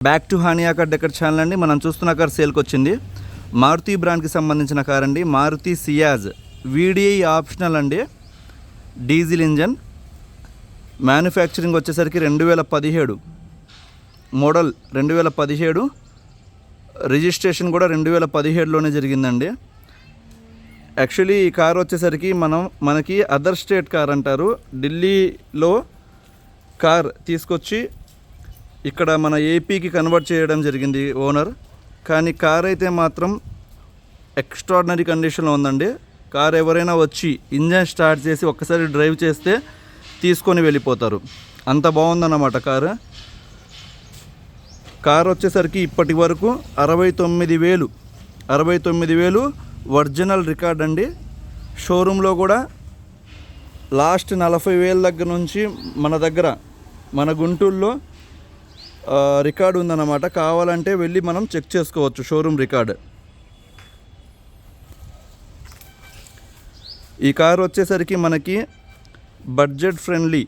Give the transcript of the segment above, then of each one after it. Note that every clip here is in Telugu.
Back to Hania car decor channel అండి. మనం చూస్తున్న కార్ సేల్కి వచ్చింది. మారుతి బ్రాండ్కి సంబంధించిన కార్ అండి. మారుతి సియాజ్ వీడిఐ ఆప్షనల్ అండి. Diesel engine. మ్యానుఫ్యాక్చరింగ్ వచ్చేసరికి 2017 మోడల్, 2017. రిజిస్ట్రేషన్ కూడా 2017లోనే జరిగిందండి. యాక్చువల్లీ ఈ కార్ వచ్చేసరికి మనకి అదర్ స్టేట్ కార్ అంటారు. ఢిల్లీలో కార్ తీసుకొచ్చి ఇక్కడ మన ఏపీకి కన్వర్ట్ చేయడం జరిగింది ఓనర్. కానీ కార్ అయితే మాత్రం ఎక్స్ట్రాడినరీ కండిషన్లో ఉందండి. కార్ ఎవరైనా వచ్చి ఇంజన్ స్టార్ట్ చేసి ఒక్కసారి డ్రైవ్ చేస్తే తీసుకొని వెళ్ళిపోతారు, అంత బాగుందన్నమాట కార్ వచ్చేసరికి ఇప్పటి వరకు 69,000 ఒరిజినల్ రికార్డ్ అండి. షోరూంలో కూడా లాస్ట్ 40,000 దగ్గర నుంచి మన గుంటూరులో రికార్డు ఉందన్నమాట. కావాలంటే వెళ్ళి మనం చెక్ చేసుకోవచ్చు షోరూమ్ రికార్డ్. ఈ కారు వచ్చేసరికి మనకి బడ్జెట్ ఫ్రెండ్లీ,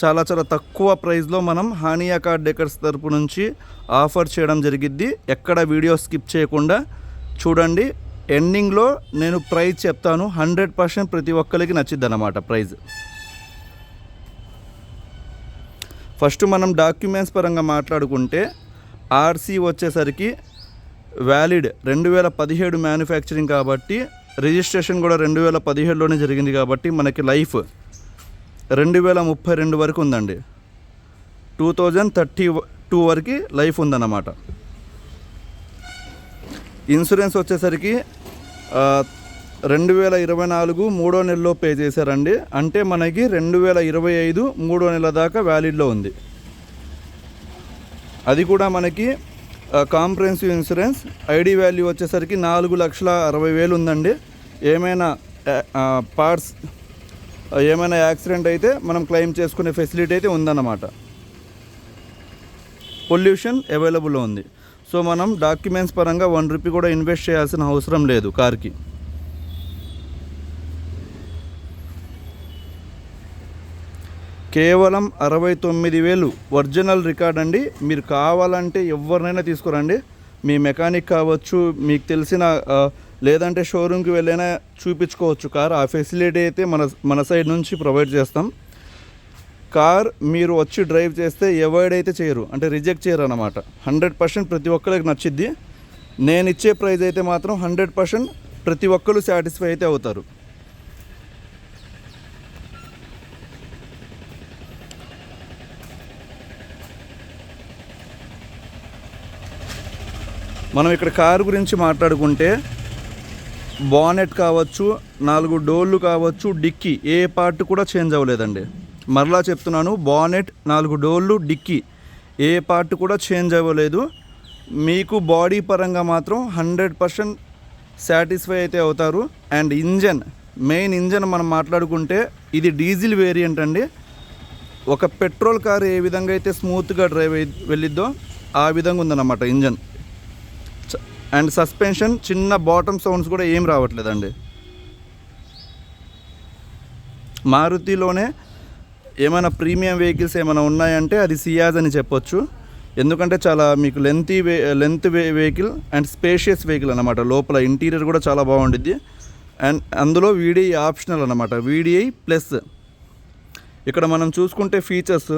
చాలా తక్కువ ప్రైస్లో మనం హానియా కార్ డెకర్స్ తరపు నుంచి ఆఫర్ చేయడం జరిగిద్ది. ఎక్కడ వీడియో స్కిప్ చేయకుండా చూడండి. ఎండింగ్లో నేను ప్రైస్ చెప్తాను. 100% ప్రతి ఒక్కరికి నచ్చిద్ది అన్నమాట ప్రైజ్. ఫస్ట్ మనం డాక్యుమెంట్స్ పరంగా మాట్లాడుకుంటే ఆర్సీ వచ్చేసరికి వ్యాలిడ్ 2017 మ్యానుఫ్యాక్చరింగ్ కాబట్టి, రిజిస్ట్రేషన్ కూడా 2017లోనే జరిగింది కాబట్టి మనకి లైఫ్ 2032 వరకు ఉందండి. 2032 వరకు లైఫ్ ఉందన్నమాట. ఇన్సూరెన్స్ వచ్చేసరికి 2024 3వ నెలలో పే చేశారండి. అంటే మనకి 2025 3వ నెల దాకా వ్యాలిడ్లో ఉంది. అది కూడా మనకి కాంప్రహెన్సివ్ ఇన్సూరెన్స్. ఐడి వాల్యూ వచ్చేసరికి 4,60,000 ఉందండి. ఏమైనా పార్ట్స్ ఏమైనా యాక్సిడెంట్ అయితే మనం క్లెయిమ్ చేసుకునే ఫెసిలిటీ అయితే ఉందన్నమాట. పొల్యూషన్ అవైలబుల్లో ఉంది. సో మనం డాక్యుమెంట్స్ పరంగా 1 రూపీ కూడా ఇన్వెస్ట్ చేయాల్సిన అవసరం లేదు కార్కి. కేవలం 69,000 ఒరిజినల్ రికార్డ్ అండి. మీరు కావాలంటే ఎవరినైనా తీసుకురండి, మీ మెకానిక్ కావచ్చు, మీకు తెలిసిన లేదంటే షోరూమ్కి వెళ్ళైనా చూపించుకోవచ్చు కార్. ఆ ఫెసిలిటీ అయితే మన సైడ్ నుంచి ప్రొవైడ్ చేస్తాం. కార్ మీరు వచ్చి డ్రైవ్ చేస్తే అవాయిడ్ అయితే చేయరు, అంటే రిజెక్ట్ చేయరు అన్నమాట. 100% ప్రతి ఒక్కరికి నచ్చిద్ది. నేను ఇచ్చే ప్రైస్ అయితే మాత్రం 100% ప్రతి ఒక్కరు సాటిస్ఫై అయితే అవుతారు. మనం ఇక్కడ కారు గురించి మాట్లాడుకుంటే బానెట్ కావచ్చు, 4 డోర్లు కావచ్చు, డిక్కీ ఏ పార్ట్ కూడా చేంజ్ అవ్వలేదండి. మరలా చెప్తున్నాను, బానెట్, 4 డోర్లు, డిక్కీ ఏ పార్ట్ కూడా చేంజ్ అవ్వలేదు. మీకు బాడీ పరంగా మాత్రం 100% సాటిస్ఫై అయితే అవుతారు. అండ్ మెయిన్ ఇంజన్ మనం మాట్లాడుకుంటే ఇది డీజిల్ వేరియంట్ అండి. ఒక పెట్రోల్ కారు ఏ విధంగా అయితే స్మూత్గా డ్రైవ్ వెళ్ళిద్దో ఆ విధంగా ఉందన్నమాట ఇంజన్. అండ్ సస్పెన్షన్ చిన్న బాటమ్ సౌండ్స్ కూడా ఏం రావట్లేదండి. మారుతిలోనే ఏమైనా ప్రీమియం వెహికల్స్ ఏమైనా ఉన్నాయంటే అది సియాజ్ అని చెప్పొచ్చు. ఎందుకంటే చాలా మీకు length vehicle and spacious vehicle అన్నమాట. లోపల ఇంటీరియర్ కూడా చాలా బాగుండిద్ది. అండ్ అందులో వీడిఐ ఆప్షనల్ అన్నమాట, వీడిఐ ప్లస్. ఇక్కడ మనం చూసుకుంటే ఫీచర్స్,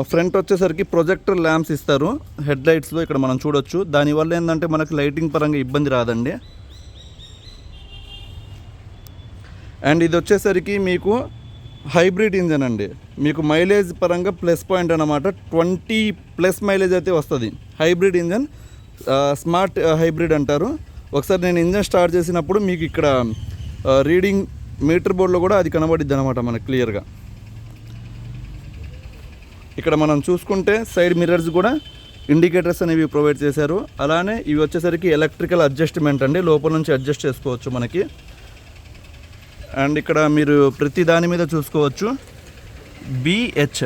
ఫ్రంట్ వచ్చేసరికి ప్రొజెక్టర్ ల్యాంప్స్ ఇస్తారు హెడ్ లైట్స్లో. ఇక్కడ మనం చూడొచ్చు. దానివల్ల ఏంటంటే మనకి లైటింగ్ పరంగా ఇబ్బంది రాదండి. అండ్ ఇది వచ్చేసరికి మీకు హైబ్రిడ్ ఇంజన్ అండి. మీకు మైలేజ్ పరంగా ప్లస్ పాయింట్ అన్నమాట. 20+ మైలేజ్ అయితే వస్తుంది. హైబ్రిడ్ ఇంజన్, స్మార్ట్ హైబ్రిడ్ అంటారు. ఒకసారి నేను ఇంజన్ స్టార్ట్ చేసినప్పుడు మీకు ఇక్కడ రీడింగ్ మీటర్ బోర్డులో కూడా అది కనబడిద్ది అనమాట మనకు క్లియర్గా. ఇక్కడ మనం చూసుకుంటే సైడ్ మిర్రర్స్ కూడా ఇండికేటర్స్ అనేవి ప్రొవైడ్ చేశారు. అలానే ఇవి వచ్చేసరికి ఎలక్ట్రికల్ అడ్జస్ట్మెంట్ అండి, లోపల నుంచి అడ్జస్ట్ చేసుకోవచ్చు మనకి. అండ్ ఇక్కడ మీరు ప్రతి దాని మీద చూసుకోవచ్చు BH.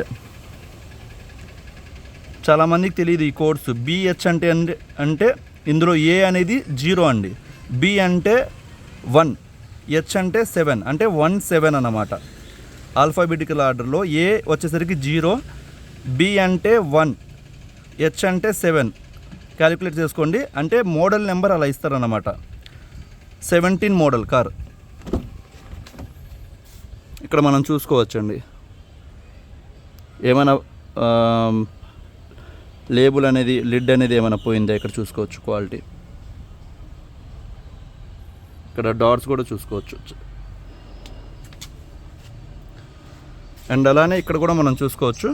చాలామందికి తెలియదు ఈ కోడ్స్. BH అంటే ఇందులో A అనేది 0 అండి, B అంటే 1, H అంటే 7, అంటే 17 అన్నమాట. ఆల్ఫాబెటికల్ ఆర్డర్లో A వచ్చేసరికి 0, B అంటే 1, హెచ్ అంటే 7 క్యాలిక్యులేట్ చేసుకోండి. అంటే మోడల్ నెంబర్ అలా ఇస్తారన్నమాట. 17 మోడల్ కార్. ఇక్కడ మనం చూసుకోవచ్చండి ఏమైనా లేబుల్ అనేది, లిడ్ అనేది ఏమైనా పోయిందా ఇక్కడ చూసుకోవచ్చు. క్వాలిటీ ఇక్కడ డాట్స్ కూడా చూసుకోవచ్చు. అండ్ అలానే ఇక్కడ కూడా మనం చూసుకోవచ్చు.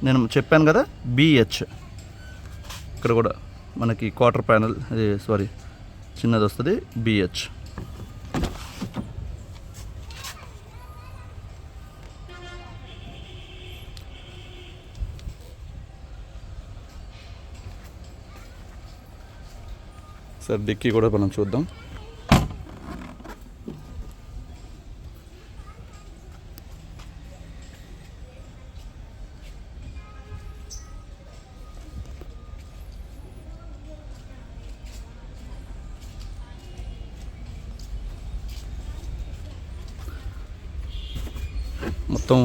నేను చెప్పాను కదా BH, ఇక్కడ కూడా మనకి క్వార్టర్ ప్యానల్, అది సారీ చిన్నది వస్తుంది BH. సార్ డిక్కీ కూడా మనం చూద్దాం. మొత్తం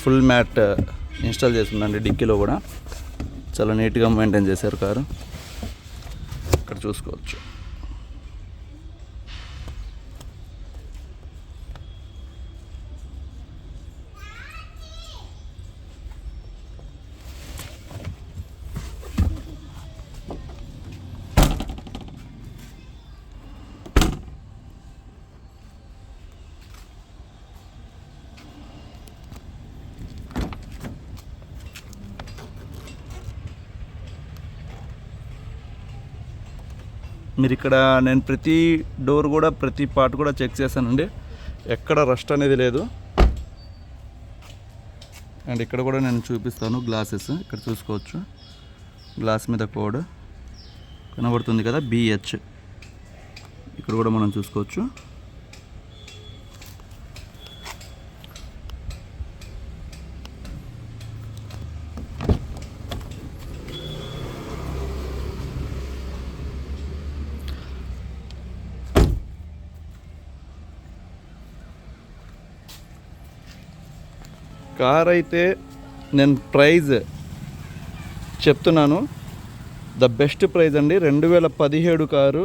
ఫుల్ మ్యాట్ ఇన్స్టాల్ చేసిందండి డిక్కీలో కూడా. చాలా నీట్గా మెయింటైన్ చేశారు కారు. ఇక్కడ చూసుకోవచ్చు. మీరు ఇక్కడ నేను ప్రతి డోర్ కూడా, ప్రతి పార్ట్ కూడా చెక్ చేశానండి. ఎక్కడ రస్ట్ అనేది లేదు. అండ్ ఇక్కడ కూడా నేను చూపిస్తాను గ్లాసెస్. ఇక్కడ చూసుకోవచ్చు, గ్లాస్ మీద కోడ్ కనబడుతుంది కదా BH. ఇక్కడ కూడా మనం చూసుకోవచ్చు. కార్ అయితే నేను ప్రైజ్ చెప్తున్నాను, ద బెస్ట్ ప్రైజ్ అండి. 2017 కారు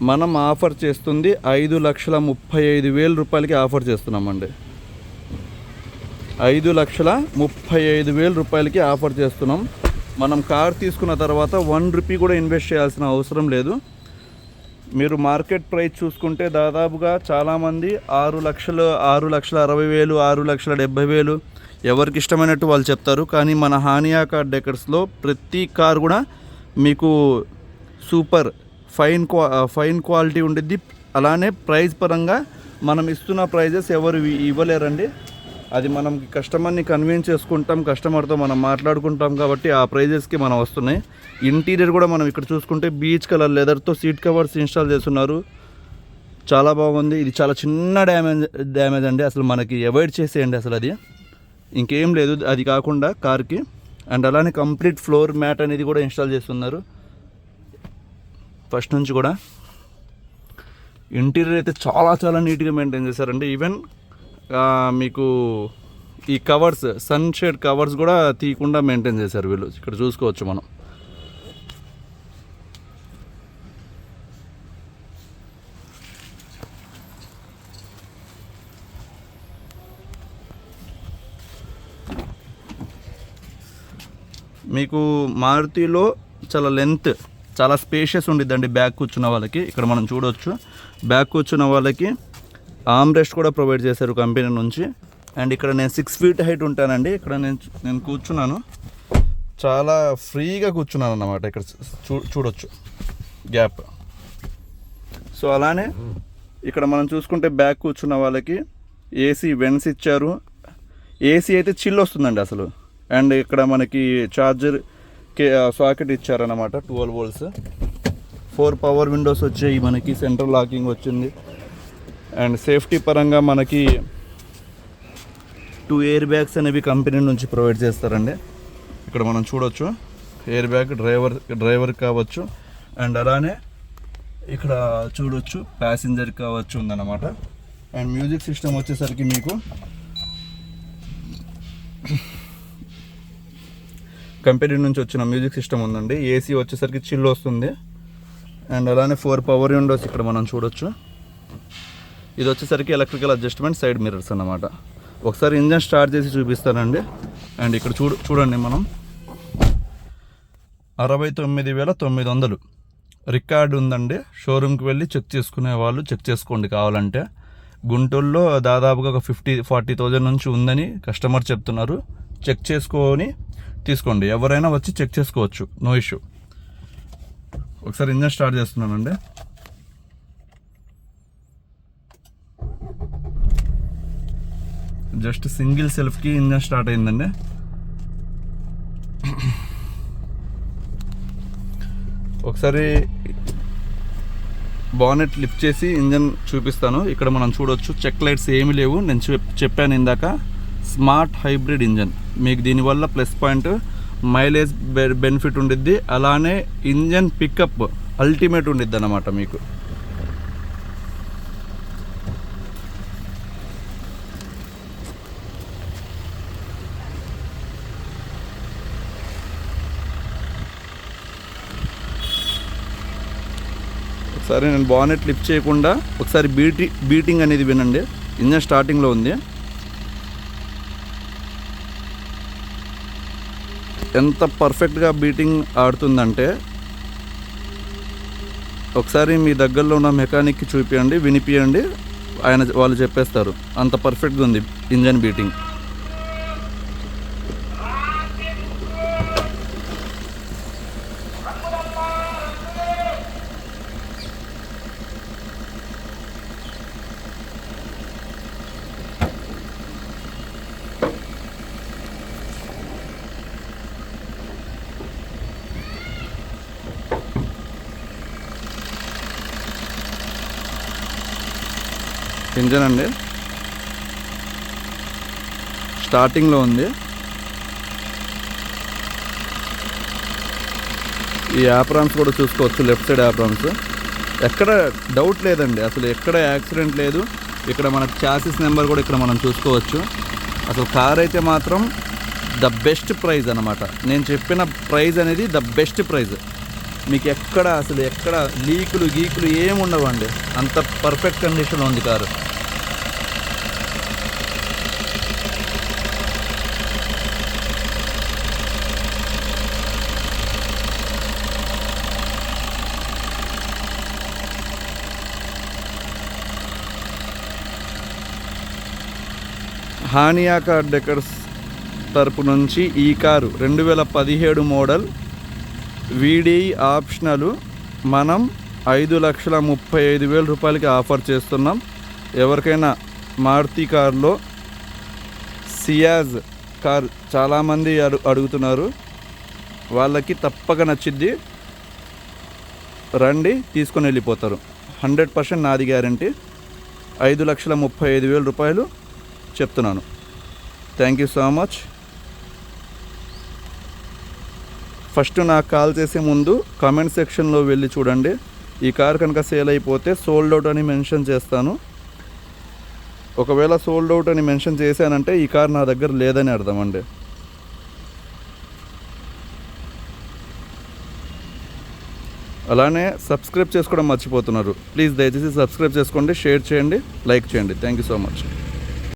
మనం ఆఫర్ చేస్తుంది 5,35,000 రూపాయలకి ఆఫర్ చేస్తున్నామండి. 5,35,000 రూపాయలకి ఆఫర్ చేస్తున్నాం. మనం కార్ తీసుకున్న తర్వాత 1 రూపీ కూడా ఇన్వెస్ట్ చేయాల్సిన అవసరం లేదు. మీరు మార్కెట్ ప్రైస్ చూసుకుంటే దాదాపుగా చాలామంది 6,60,000, 6,60,000, 6,70,000 ఎవరికి ఇష్టమైనట్టు వాళ్ళు చెప్తారు. కానీ మన హానియా కార్ డెకర్స్లో ప్రతి కార్ కూడా మీకు సూపర్ ఫైన్ క్వాలిటీ ఉండిద్ది. అలానే ప్రైస్ పరంగా మనం ఇస్తున్న ప్రైజెస్ ఎవరు ఇవ్వలేరండి. అది మనం కస్టమర్ని కన్విన్స్ చేసుకుంటాం, కస్టమర్తో మనం మాట్లాడుకుంటాం కాబట్టి ఆ ప్రైజెస్కి మనం వస్తున్నాయి. ఇంటీరియర్ కూడా మనం ఇక్కడ చూసుకుంటే బీచ్ కలర్ లెదర్తో సీట్ కవర్స్ ఇన్స్టాల్ చేస్తున్నారు. చాలా బాగుంది. ఇది చాలా చిన్న డ్యామేజ్ అండి. అసలు మనకి అవాయిడ్ చేసేయండి, అసలు అది ఇంకేం లేదు. అది కాకుండా కార్కి అండ్ అలానే కంప్లీట్ ఫ్లోర్ మ్యాట్ అనేది కూడా ఇన్స్టాల్ చేస్తున్నారు. ఫస్ట్ నుంచి కూడా ఇంటీరియర్ అయితే చాలా చాలా నీట్గా మెయింటైన్ చేశారండి. ఈవెన్ మీకు ఈ కవర్స్, సన్ షేడ్ కవర్స్ కూడా తీయకుండా మెయింటైన్ చేశారు వీళ్ళు. ఇక్కడ చూసుకోవచ్చు మనం. మీకు మారుతిలో చాలా లెంత్, చాలా స్పేషియస్ ఉండిద్దండి బ్యాక్ కూర్చున్న వాళ్ళకి. ఇక్కడ మనం చూడవచ్చు, బ్యాక్ కూర్చున్న వాళ్ళకి ఆర్మ్ రెస్ట్ కూడా ప్రొవైడ్ చేశారు కంపెనీ నుంచి. అండ్ ఇక్కడ నేను 6 feet హైట్ ఉంటానండి. ఇక్కడ నేను కూర్చున్నాను, చాలా ఫ్రీగా కూర్చున్నాను అన్నమాట. ఇక్కడ చూడొచ్చు గ్యాప్. సో అలానే ఇక్కడ మనం చూసుకుంటే బ్యాక్ కూర్చున్న వాళ్ళకి ఏసీ వెంట్స్ ఇచ్చారు. ఏసీ అయితే చిల్ వస్తుందండి అసలు. అండ్ ఇక్కడ మనకి ఛార్జర్ సాకెట్ ఇచ్చారన్నమాట, 12 volts. 4 power విండోస్ వచ్చాయి మనకి, సెంట్రల్ లాకింగ్ వచ్చింది. అండ్ సేఫ్టీ పరంగా మనకి 2 air bags అనేవి కంపెనీ నుంచి ప్రొవైడ్ చేస్తారండి. ఇక్కడ మనం చూడొచ్చు ఎయిర్ బ్యాగ్ డ్రైవర్ కావచ్చు. అండ్ అలానే ఇక్కడ చూడొచ్చు ప్యాసింజర్ కావచ్చు ఉందన్నమాట. అండ్ మ్యూజిక్ సిస్టమ్ వచ్చేసరికి మీకు కంపెనీ నుంచి వచ్చిన మ్యూజిక్ సిస్టమ్ ఉందండి. ఏసీ వచ్చేసరికి చిల్ వస్తుంది. అండ్ అలానే 4 పవర్ విండోస్ ఇక్కడ మనం చూడొచ్చు. ఇది వచ్చేసరికి ఎలక్ట్రికల్ అడ్జస్ట్మెంట్ సైడ్ మిర్రర్స్ అన్నమాట. ఒకసారి ఇంజన్ స్టార్ట్ చేసి చూపిస్తానండి. అండ్ ఇక్కడ చూడండి, మనం 69,900 రికార్డు ఉందండి. షోరూమ్కి వెళ్ళి చెక్ చేసుకునే వాళ్ళు చెక్ చేసుకోండి కావాలంటే. గుంటూరులో దాదాపుగా ఒక 40,000 నుంచి ఉందని కస్టమర్ చెప్తున్నారు. చెక్ చేసుకొని తీసుకోండి. ఎవరైనా వచ్చి చెక్ చేసుకోవచ్చు, నో ఇష్యూ. ఒకసారి ఇంజన్ స్టార్ట్ చేస్తున్నానండి. జస్ట్ సింగిల్ సెల్ఫ్కి ఇంజన్ స్టార్ట్ అయిందండి. ఒకసారి బానెట్ లిఫ్ట్ చేసి ఇంజన్ చూపిస్తాను. ఇక్కడ మనం చూడొచ్చు, చెక్ లైట్స్ ఏమీ లేవు. నేను చెప్పాను ఇందాక, స్మార్ట్ హైబ్రిడ్ ఇంజన్. మీకు దీనివల్ల ప్లస్ పాయింట్ మైలేజ్ బెనిఫిట్ ఉండిద్ది. అలానే ఇంజన్ పికప్ అల్టిమేట్ ఉండిద్ది అన్నమాట మీకు. ఒకసారి నేను బానెట్ లిఫ్ట్ చేయకుండా ఒకసారి బీటింగ్ అనేది వినండి. ఇంజన్ స్టార్టింగ్లో ఉంది. ఎంత పర్ఫెక్ట్గా బీటింగ్ ఆడుతుందంటే ఒకసారి మీ దగ్గరలో ఉన్న మెకానిక్కి చూపియండి, వినిపియండి, వాళ్ళు చెప్పేస్తారు. అంత పర్ఫెక్ట్గా ఉంది ఇంజన్ బీటింగ్. ఇంజన్ అండి స్టార్టింగ్లో ఉంది. ఈ యాప్రాన్స్ కూడా చూసుకోవచ్చు, లెఫ్ట్ సైడ్ యాప్రాన్స్. ఎక్కడ డౌట్ లేదండి, అసలు ఎక్కడ యాక్సిడెంట్ లేదు. ఇక్కడ మనకు చాసిస్ నెంబర్ కూడా ఇక్కడ మనం చూసుకోవచ్చు. అసలు కార్ అయితే మాత్రం ద బెస్ట్ ప్రైజ్ అన్నమాట. నేను చెప్పిన ప్రైజ్ అనేది ద బెస్ట్ ప్రైజ్. మీకు ఎక్కడ లీకులు గీకులు ఏమి ఉండవండి. అంత పర్ఫెక్ట్ కండిషన్లో ఉంది కారు. హానియా కార్ డెకర్స్ తరపు నుంచి ఈ కారు 2017 మోడల్ వీడిఐ ఆప్షనల్ మనం 5,35,000 రూపాయలకి ఆఫర్ చేస్తున్నాం. ఎవరికైనా మారుతి కార్లో సియాజ్ కార్ చాలామంది అడుగుతున్నారు, వాళ్ళకి తప్పక నచ్చిద్ది. రండి, తీసుకొని వెళ్ళిపోతారు. 100% నాది గ్యారంటీ. 5,35,000 రూపాయలు చెప్తున్నాను. Thank you so much. First నాకు కాల్ చేసే ముందు కామెంట్ సెక్షన్లో వెళ్ళి చూడండి. ఈ కార్ కనుక సేల్ అయిపోతే సోల్డ్ అవుట్ అని మెన్షన్ చేస్తాను. ఒకవేళ సోల్డ్ అవుట్ అని మెన్షన్ చేశానంటే ఈ కార్ నా దగ్గర లేదని అర్థం అండి. అలానే సబ్స్క్రైబ్ చేసుకోవడం మర్చిపోతున్నారు. ప్లీజ్ దయచేసి సబ్స్క్రైబ్ చేసుకోండి, షేర్ చేయండి, లైక్ చేయండి. Thank you so much.